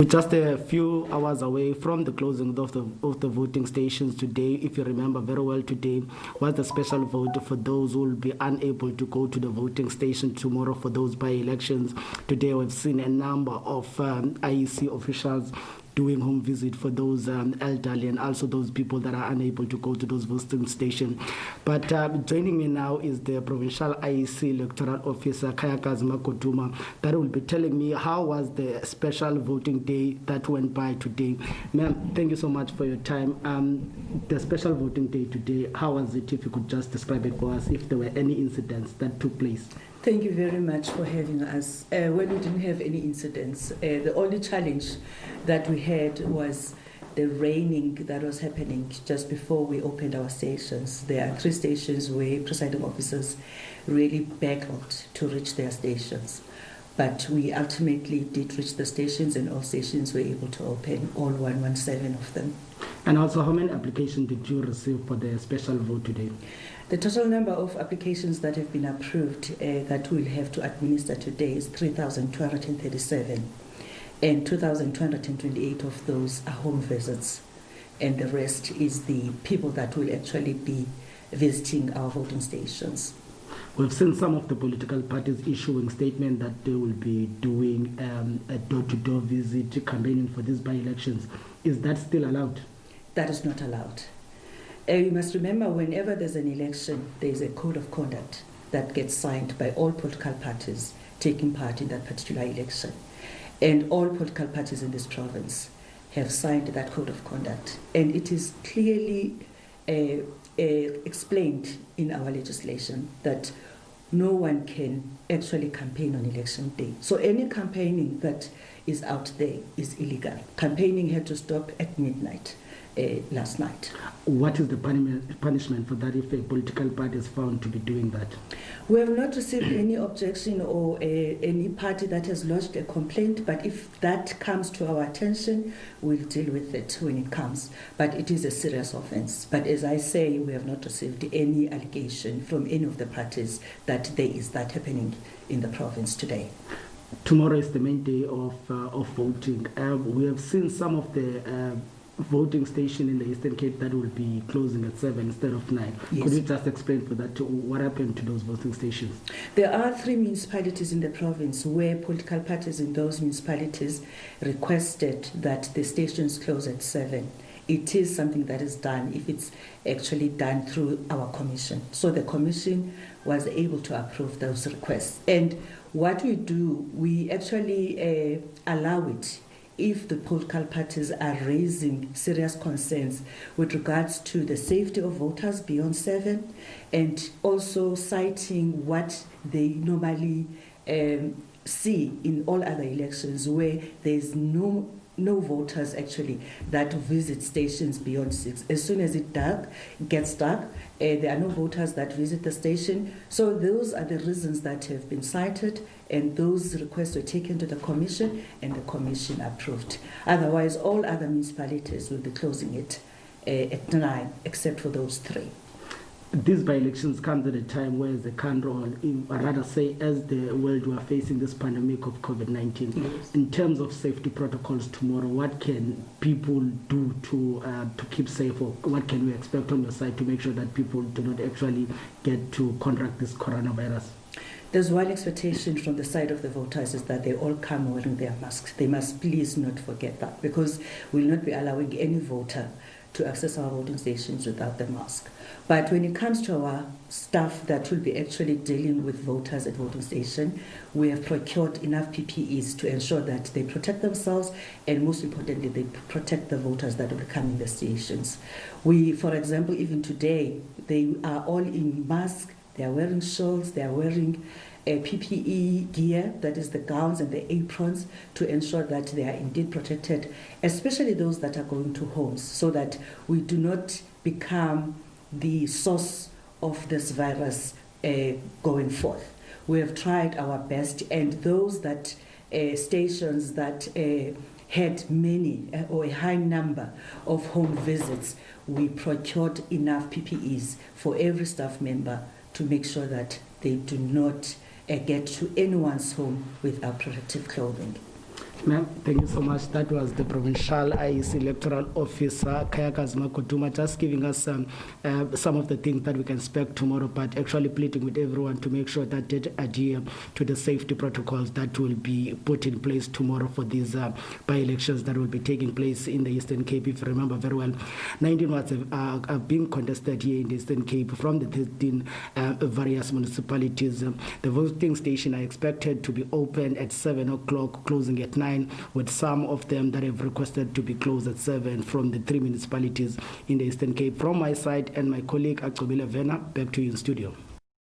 We're just a few hours away from the closing of the voting stations today. If you remember very well, today was the special vote for those who will be unable to go to the voting station tomorrow for those by-elections. Today we've seen a number of IEC officials doing home visit for those elderly and also those people that are unable to go to those voting stations. But joining me now is the Provincial IEC Electoral Officer, Kayakazi Makotuma, that will be telling me how was the special voting day that went by today. Ma'am, thank you so much for your time. The special voting day today, how was it, if you could just describe it for us, if there were any incidents that took place? Thank you very much for having us. Well, we didn't have any incidents. The only challenge that we had was the raining that was happening just before we opened our stations. There are 3 stations where presiding officers really battled to reach their stations. But we ultimately did reach the stations, and all stations were able to open, all 117 of them. And also, how many applications did you receive for the special vote today? The total number of applications that have been approved that we'll have to administer today is 3,237, and 2,228 of those are home visits, and the rest is the people that will actually be visiting our voting stations. We've seen some of the political parties issuing statements that they will be doing a door-to-door visit, campaigning for these by-elections. Is that still allowed? That is not allowed. You must remember, whenever there's an election, there's a code of conduct that gets signed by all political parties taking part in that particular election. And all political parties in this province have signed that code of conduct. And it is clearly explained in our legislation that no one can actually campaign on election day. So any campaigning that is out there is illegal. Campaigning had to stop at midnight last night. What is the punishment for that if a political party is found to be doing that? We have not received any objection or any party that has lodged a complaint, but if that comes to our attention, we'll deal with it when it comes. But it is a serious offense. But as I say, we have not received any allegation from any of the parties that there is that happening in the province today. Tomorrow is the main day of voting. We have seen some of the voting station in the Eastern Cape that will be closing at 7 instead of 9. Yes. Could you just explain for that what happened to those voting stations? There are 3 municipalities in the province where political parties in those municipalities requested that the stations close at 7. It is something that is done if it's actually done through our commission. So the commission was able to approve those requests. And what we do, we actually allow it if the political parties are raising serious concerns with regards to the safety of voters beyond 7, and also citing what they normally see in all other elections where there's no voters actually that visit stations beyond 6. As soon as it gets dark, there are no voters that visit the station. So those are the reasons that have been cited, and those requests were taken to the commission, and the commission approved. Otherwise, all other municipalities will be closing it at 9, except for those 3. These by-elections come at a time where the country, or rather say as the world, we are facing this pandemic of COVID-19. Yes. In terms of safety protocols tomorrow, what can people do to keep safe, or what can we expect on your side to make sure that people do not actually get to contract this coronavirus? There's one expectation from the side of the voters is that they all come wearing their masks. They must please not forget that, because we'll not be allowing any voter to access our voting stations without the mask. But when it comes to our staff that will be actually dealing with voters at voting station, we have procured enough PPEs to ensure that they protect themselves, and most importantly, they protect the voters that will be coming the stations. We, for example, even today, they are all in masks, they are wearing shawls, they are wearing PPE gear, that is the gowns and the aprons, to ensure that they are indeed protected, especially those that are going to homes, so that we do not become the source of this virus going forth. We have tried our best, and those that stations that had many or a high number of home visits, we procured enough PPEs for every staff member to make sure that they do not get to anyone's home without protective clothing. Ma'am, thank you so much. That was the Provincial IEC Electoral Officer, Kayakas Makotuma, just giving us some of the things that we can expect tomorrow, but actually pleading with everyone to make sure that they adhere to the safety protocols that will be put in place tomorrow for these by-elections that will be taking place in the Eastern Cape. If you remember very well, 19 wards are being contested here in the Eastern Cape from the 13 various municipalities. The voting station are expected to be open at 7 o'clock, closing at 9, with some of them that have requested to be closed at 7 from the 3 municipalities in the Eastern Cape. From my side and my colleague Mcebisi Ngqina, back to you in studio.